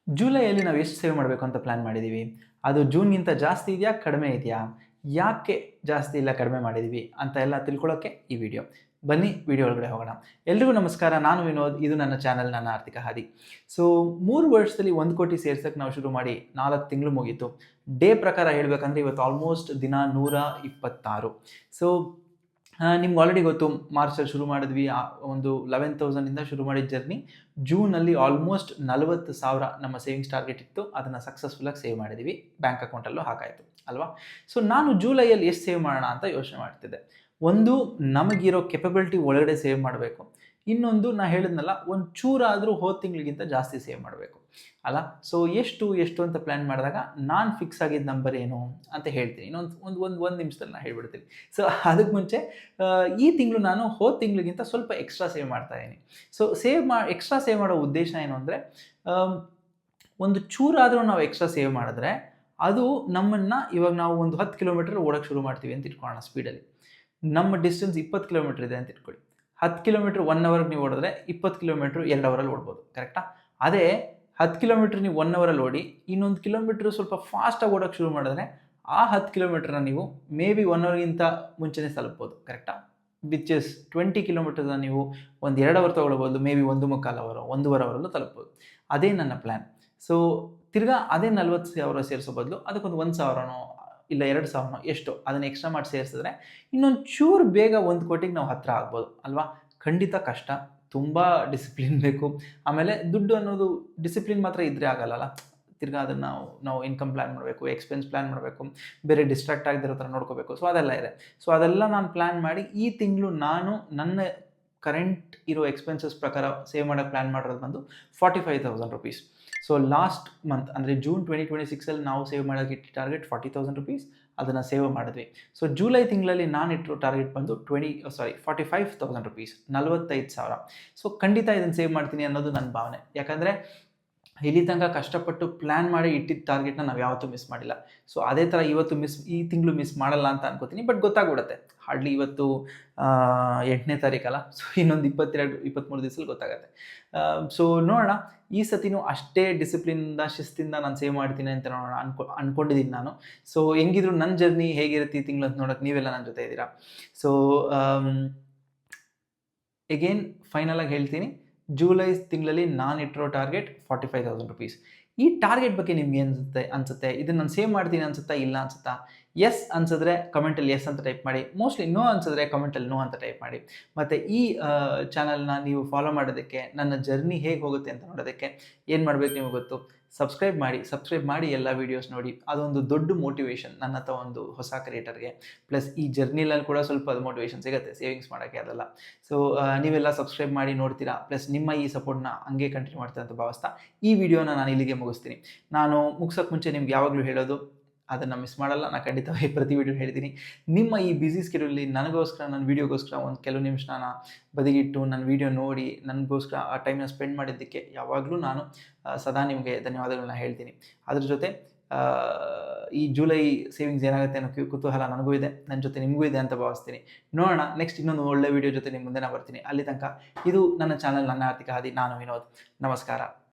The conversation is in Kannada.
ಜುಲೈಯಲ್ಲಿ ನಾವು ಎಷ್ಟು ಸೇವ್ ಮಾಡಬೇಕು ಅಂತ ಪ್ಲ್ಯಾನ್ ಮಾಡಿದ್ದೀವಿ? ಅದು ಜೂನ್‌ಗಿಂತ ಜಾಸ್ತಿ ಇದೆಯಾ? ಕಡಿಮೆ ಇದೆಯಾ? ಯಾಕೆ ಜಾಸ್ತಿ ಇಲ್ಲ ಕಡಿಮೆ ಮಾಡಿದ್ದೀವಿ ಅಂತ ಎಲ್ಲ ತಿಳ್ಕೊಳ್ಳೋಕ್ಕೆ ಈ ವಿಡಿಯೋ. ಬನ್ನಿ ವಿಡಿಯೋ ಒಳಗಡೆ ಹೋಗೋಣ. ಎಲ್ರಿಗೂ ನಮಸ್ಕಾರ. ನಾನು ವಿನೋದ್. ಇದು ನನ್ನ ಚಾನಲ್ ನನ್ನ ಆರ್ಥಿಕ ಹಾದಿ. ಸೊ 3 ವರ್ಷದಲ್ಲಿ 1 ಕೋಟಿ ಸೇರ್ಸಕ್ಕೆ ನಾವು ಶುರು ಮಾಡಿ 4 ತಿಂಗಳು ಮುಗೀತು. ಡೇ ಪ್ರಕಾರ ಹೇಳಬೇಕಂದ್ರೆ ಇವತ್ತು ಆಲ್ಮೋಸ್ಟ್ ದಿನ 126. ಸೊ ನಿಮ್ಗೆ ಆಲ್ರೆಡಿ ಗೊತ್ತು, ಮಾರ್ಚಲ್ಲಿ ಶುರು ಮಾಡಿದ್ವಿ. ಒಂದು 11,000 ಇಂದ ಶುರು ಮಾಡಿದ ಜರ್ನಿ ಜೂನಲ್ಲಿ ಆಲ್ಮೋಸ್ಟ್ 40,000 ನಮ್ಮ ಸೇವಿಂಗ್ಸ್ ಟಾರ್ಗೆಟ್ ಇತ್ತು. ಅದನ್ನು ಸಕ್ಸಸ್ಫುಲ್ಲಾಗಿ ಸೇವ್ ಮಾಡಿದ್ದೀವಿ. ಬ್ಯಾಂಕ್ ಅಕೌಂಟಲ್ಲೂ ಹಾಕಾಯಿತು ಅಲ್ವಾ? ಸೊ ನಾನು ಜುಲೈಯಲ್ಲಿ ಎಷ್ಟು ಸೇವ್ ಮಾಡೋಣ ಅಂತ ಯೋಚನೆ ಮಾಡ್ತಿದ್ದೆ. ಒಂದು, ನಮಗಿರೋ ಕೆಪಬಿಲಿಟಿ ಒಳಗಡೆ ಸೇವ್ ಮಾಡಬೇಕು. ಇನ್ನೊಂದು, ನಾ ಹೇಳಿದ್ನಲ್ಲ, ಒಂದು ಚೂರಾದರೂ ಹೋದ ತಿಂಗಳಿಗಿಂತ ಜಾಸ್ತಿ ಸೇವ್ ಮಾಡಬೇಕು ಅಲ್ಲ. ಸೊ ಎಷ್ಟು ಅಂತ ಪ್ಲ್ಯಾನ್ ಮಾಡಿದಾಗ ನಾನು ಫಿಕ್ಸ್ ಆಗಿದ್ದ ನಂಬರ್ ಏನು ಅಂತ ಹೇಳ್ತೀನಿ. ಒಂದು ನಿಮಿಷದಲ್ಲಿ ನಾನು ಹೇಳ್ಬಿಡ್ತೀನಿ. ಸೊ ಅದಕ್ಕೆ ಮುಂಚೆ ಈ ತಿಂಗಳು ನಾನು ಹೋದ ತಿಂಗಳಿಗಿಂತ ಸ್ವಲ್ಪ ಎಕ್ಸ್ಟ್ರಾ ಸೇವ್ ಮಾಡ್ತಾ ಇದ್ದೀನಿ. ಸೊ ಎಕ್ಸ್ಟ್ರಾ ಸೇವ್ ಮಾಡೋ ಉದ್ದೇಶ ಏನು ಅಂದರೆ, ಒಂದು ಚೂರಾದರೂ ನಾವು ಎಕ್ಸ್ಟ್ರಾ ಸೇವ್ ಮಾಡಿದ್ರೆ ಅದು ನಮ್ಮನ್ನು, ಇವಾಗ ನಾವು ಒಂದು 10 ಕಿಲೋಮೀಟರ್ ಓಡೋಕ್ಕೆ ಶುರು ಮಾಡ್ತೀವಿ ಅಂತ ಇಟ್ಕೊಳ್ಳೋಣ ಸ್ಪೀಡಲ್ಲಿ. ನಮ್ಮ ಡಿಸ್ಟೆನ್ಸ್ 20 ಕಿಲೋಮೀಟರ್ ಇದೆ ಅಂತ ಇಟ್ಕೊಳ್ಳಿ. 10 ಕಿಲೋಮೀಟರ್ 1 ಅವರ್ಗೆ ನೀವು ಓಡಿದ್ರೆ 20 ಕಿಲೋಮೀಟರ್ 2 ಅವರಲ್ಲಿ ಓಡ್ಬೋದು. ಕರೆಕ್ಟಾ? ಅದೇ 10 ಕಿಲೋಮೀಟರ್ ನೀವು 1 ಅವರಲ್ಲಿ ಓಡಿ, ಇನ್ನೊಂದು ಕಿಲೋಮೀಟ್ರ್ ಸ್ವಲ್ಪ ಫಾಸ್ಟಾಗಿ ಓಡೋಕ್ಕೆ ಶುರು ಮಾಡಿದ್ರೆ ಆ 10 ಕಿಲೋಮೀಟ್ರನ್ನ ನೀವು ಮೇ ಬಿ 1 ಅವರ್ಗಿಂತ ಮುಂಚೆನೇ ತಲುಪ್ಬೋದು. ಕರೆಕ್ಟಾ? ವಿಚ್ ಇಸ್ 20 ಕಿಲೋಮೀಟರ್ನ ನೀವು ಒಂದು 2 ಅವರ್ ತೊಗೊಳ್ಬೋದು, ಮೇ ಬಿ 1.25 ಅವರ್ 1.5 ಅವರಲ್ಲೂ ತಲುಪ್ಬೋದು. ಅದೇ ನನ್ನ ಪ್ಲ್ಯಾನ್. ಸೊ ತಿರ್ಗಾ ಅದೇ 40,000 ಸೇರಿಸೋ ಬದಲು ಅದಕ್ಕೊಂದು 1,000ನೋ ಇಲ್ಲ 2,000ನೋ ಎಷ್ಟೋ ಅದನ್ನು ಎಕ್ಸ್ಟ್ರಾ ಮಾಡಿ ಸೇರಿಸಿದ್ರೆ ಇನ್ನೊಂದು ಚೂರು ಬೇಗ 1 ಕೋಟಿಗೆ ನಾವು ಹತ್ತಿರ ಆಗ್ಬೋದು ಅಲ್ವಾ? ಖಂಡಿತ ಕಷ್ಟ, ತುಂಬ ಡಿಸಿಪ್ಲಿನ್ ಬೇಕು. ಆಮೇಲೆ ದುಡ್ಡು ಅನ್ನೋದು ಡಿಸಿಪ್ಲಿನ್ ಮಾತ್ರ ಇದ್ದರೆ ಆಗಲ್ಲ. ತಿರ್ಗಾ ಅದನ್ನು ನಾವು ಇನ್ಕಮ್ ಪ್ಲ್ಯಾನ್ ಮಾಡಬೇಕು, ಎಕ್ಸ್ಪೆನ್ಸ್ ಪ್ಲ್ಯಾನ್ ಮಾಡಬೇಕು, ಬೇರೆ ಡಿಸ್ಟ್ರಾಕ್ಟ್ ಆಗದಿರೋ ಥರ ನೋಡ್ಕೋಬೇಕು. ಸೊ ಅದೆಲ್ಲ ಇದೆ. ಸೊ ಅದೆಲ್ಲ ನಾನು ಪ್ಲ್ಯಾನ್ ಮಾಡಿ ಈ ತಿಂಗಳು ನಾನು ನನ್ನ ಕರೆಂಟ್ ಇರೋ ಎಕ್ಸ್ಪೆನ್ಸಸ್ ಪ್ರಕಾರ ಸೇವ್ ಮಾಡೋಕ್ಕೆ ಪ್ಲ್ಯಾನ್ ಮಾಡಿರೋದು ಬಂದು 45,000 ರುಪೀಸ್. ಸೊ ಲಾಸ್ಟ್ ಮಂತ್ ಅಂದರೆ ಜೂನ್ 2026 ನಾವು ಸೇವ್ ಮಾಡೋಕ್ಕೆ ಇಟ್ಟು ಟಾರ್ಗೆಟ್ 40,000 ರುಪೀಸ್. ಅದನ್ನು ಸೇವ್ ಮಾಡಿದ್ವಿ. ಸೊ ಜುಲೈ ತಿಂಗಳಲ್ಲಿ ನಾನು ಇಟ್ಟಿರೋ ಟಾರ್ಗೆಟ್ ಬಂದು 45,000 ರುಪೀಸ್, 45,000. ಸೊ ಖಂಡಿತ ಇದನ್ನು ಸೇವ್ ಮಾಡ್ತೀನಿ ಅನ್ನೋದು ನನ್ನ ಭಾವನೆ. ಯಾಕಂದರೆ ಇಲ್ಲಿ ತನಕ ಕಷ್ಟಪಟ್ಟು ಪ್ಲ್ಯಾನ್ ಮಾಡಿ ಇಟ್ಟಿದ್ದ ಟಾರ್ಗೆಟ್ನ ನಾವು ಯಾವತ್ತೂ ಮಿಸ್ ಮಾಡಿಲ್ಲ. ಸೊ ಅದೇ ಥರ ಈ ತಿಂಗಳು ಮಿಸ್ ಮಾಡಲ್ಲ ಅಂತ ಅನ್ಕೋತೀನಿ. ಬಟ್ ಗೊತ್ತಾಗ್ಬಿಡುತ್ತೆ. ಹಾರ್ಡ್ಲಿ ಇವತ್ತು 8ನೇ ತಾರೀಕಲ್ಲ. ಸೊ ಇನ್ನೊಂದು 22-23 ದಿವಸದಲ್ಲಿ ಗೊತ್ತಾಗುತ್ತೆ. ಸೊ ನೋಡೋಣ, ಈ ಸತಿನೂ ಅಷ್ಟೇ ಡಿಸಿಪ್ಲಿನಿಂದ ಶಿಸ್ತಿಂದ ನಾನು ಸೇವ್ ಮಾಡ್ತೀನಿ ಅಂತ ನೋಡೋಣ ಅಂದ್ಕೊಂಡಿದ್ದೀನಿ ನಾನು. ಸೊ ಹೆಂಗಿದ್ರು ನನ್ನ ಜರ್ನಿ ಹೇಗಿರುತ್ತೆ ಈ ತಿಂಗಳು ಅಂತ ನೋಡೋಕ್ಕೆ ನೀವೆಲ್ಲ ನನ್ನ ಜೊತೆ ಇದ್ದೀರಾ. ಸೊ ಎಗೇನ್ ಫೈನಲಾಗಿ ಹೇಳ್ತೀನಿ, ಜುಲೈ ತಿಂಗಳಲ್ಲಿ ನಾನು ಇಟ್ಟಿರೋ ಟಾರ್ಗೆಟ್ 45,000 ರುಪೀಸ್. ಈ ಟಾರ್ಗೆಟ್ ಬಗ್ಗೆ ನಿಮ್ಗೆ ಅನ್ಸುತ್ತೆ? ಇದನ್ನು ನಾನು ಸೇವ್ ಮಾಡ್ತೀನಿ ಅನ್ಸುತ್ತಾ, ಇಲ್ಲ ಅನ್ಸುತ್ತಾ? ಎಸ್ ಅನ್ಸಿದ್ರೆ ಕಮೆಂಟಲ್ಲಿ ಎಸ್ ಅಂತ ಟೈಪ್ ಮಾಡಿ. ಮೋಸ್ಟ್ಲಿ ನೋ ಅನ್ಸಿದ್ರೆ ಕಮೆಂಟಲ್ಲಿ ನೋ ಅಂತ ಟೈಪ್ ಮಾಡಿ. ಮತ್ತು ಈ ಚಾನಲ್ನ ನೀವು ಫಾಲೋ ಮಾಡೋದಕ್ಕೆ, ನನ್ನ ಜರ್ನಿ ಹೇಗೆ ಹೋಗುತ್ತೆ ಅಂತ ನೋಡೋದಕ್ಕೆ ಏನು ಮಾಡಬೇಕು ನಿಮಗೆ ಗೊತ್ತು. ಸಬ್ಸ್ಕ್ರೈಬ್ ಮಾಡಿ ಎಲ್ಲ ವೀಡಿಯೋಸ್ ನೋಡಿ. ಅದೊಂದು ದೊಡ್ಡ ಮೋಟಿವೇಶನ್ ನನ್ನ ಹತ್ರ ಒಂದು ಹೊಸ ಕ್ರಿಯೇಟರ್ಗೆ. ಪ್ಲಸ್ ಈ ಜರ್ನಿಲಲ್ಲಿ ಕೂಡ ಸ್ವಲ್ಪ ಅದು ಮೋಟಿವೇಶನ್ ಸಿಗುತ್ತೆ ಸೇವಿಂಗ್ಸ್ ಮಾಡೋಕ್ಕೆ ಅದೆಲ್ಲ. ಸೊ ನೀವೆಲ್ಲ ಸಬ್ಸ್ಕ್ರೈಬ್ ಮಾಡಿ ನೋಡ್ತೀರಾ. ಪ್ಲಸ್ ನಿಮ್ಮ ಈ ಸಪೋರ್ಟ್ನ ಹಂಗೆ ಕಂಟಿನ್ಯೂ ಮಾಡ್ತೀರಾ ಅಂತ ಭಾವಿಸ್ತಾ ಈ ವಿಡಿಯೋನ ನಾನು ಇಲ್ಲಿಗೆ ಮುಗಿಸ್ತೀನಿ. ನಾನು ಮುಗಿಸೋಕ್ಕೆ ಮುಂಚೆ ನಿಮ್ಗೆ ಯಾವಾಗಲೂ ಹೇಳೋದು, ಅದನ್ನು ಮಿಸ್ ಮಾಡಲ್ಲ, ನಾನು ಖಂಡಿತವಾಗಿ ಪ್ರತಿ ವಿಡಿಯೋ ಹೇಳ್ತೀನಿ. ನಿಮ್ಮ ಈ ಬ್ಯುಸಿ ಸ್ಕೆಡ್ಯೂಲಲ್ಲಿ ನನಗೋಸ್ಕರ, ನನ್ನ ವೀಡಿಯೋಗೋಸ್ಕರ ಒಂದು ಕೆಲವು ನಿಮಿಷ ಬದಿಗಿಟ್ಟು ನನ್ನ ವೀಡಿಯೋ ನೋಡಿ ನನಗೋಸ್ಕರ ಆ ಟೈಮ್ನ ಸ್ಪೆಂಡ್ ಮಾಡಿದ್ದಕ್ಕೆ ಯಾವಾಗಲೂ ನಾನು ಸದಾ ನಿಮಗೆ ಧನ್ಯವಾದಗಳನ್ನ ಹೇಳ್ತೀನಿ. ಅದ್ರ ಜೊತೆ ಈ ಜುಲೈ ಸೇವಿಂಗ್ಸ್ ಏನಾಗುತ್ತೆ ಅನ್ನೋ ಕುತೂಹಲ ನನಗೂ ಇದೆ, ನನ್ನ ಜೊತೆ ನಿಮಗೂ ಇದೆ ಅಂತ ಭಾವಿಸ್ತೀನಿ. ನೋಡೋಣ, ನೆಕ್ಸ್ಟ್ ಇನ್ನೊಂದು ಒಳ್ಳೆ ವೀಡಿಯೋ ಜೊತೆ ನಿಮ್ಮ ಮುಂದೆ ನಾನು ಬರ್ತೀನಿ. ಅಲ್ಲಿ ತನಕ ಇದು ನನ್ನ ಚಾನಲ್ ನನ್ನ ಆರ್ಥಿಕ ಹಾದಿ. ನಾನು ವಿನೋದ್. ನಮಸ್ಕಾರ.